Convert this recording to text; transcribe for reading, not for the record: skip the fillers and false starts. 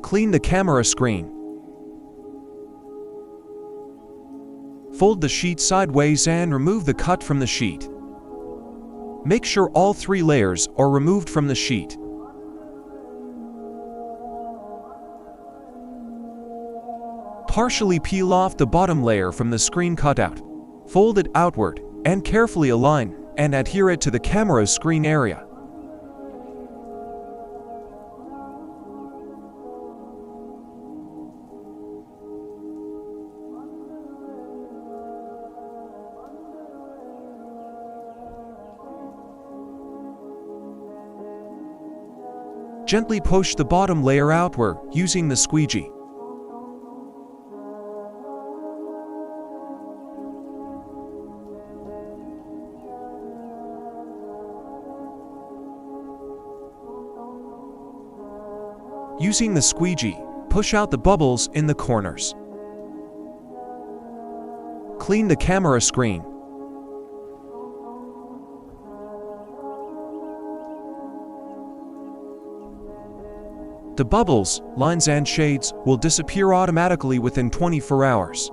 Clean the camera screen. Fold the sheet sideways and remove the cut from the sheet. Make sure all 3 layers are removed from the sheet. Partially peel off the bottom layer from the screen cutout. Fold it outward and carefully align and adhere it to the camera screen area. Gently push the bottom layer outward using the squeegee. Using the squeegee, push out the bubbles in the corners. Clean the camera screen. The bubbles, lines and shades will disappear automatically within 24 hours.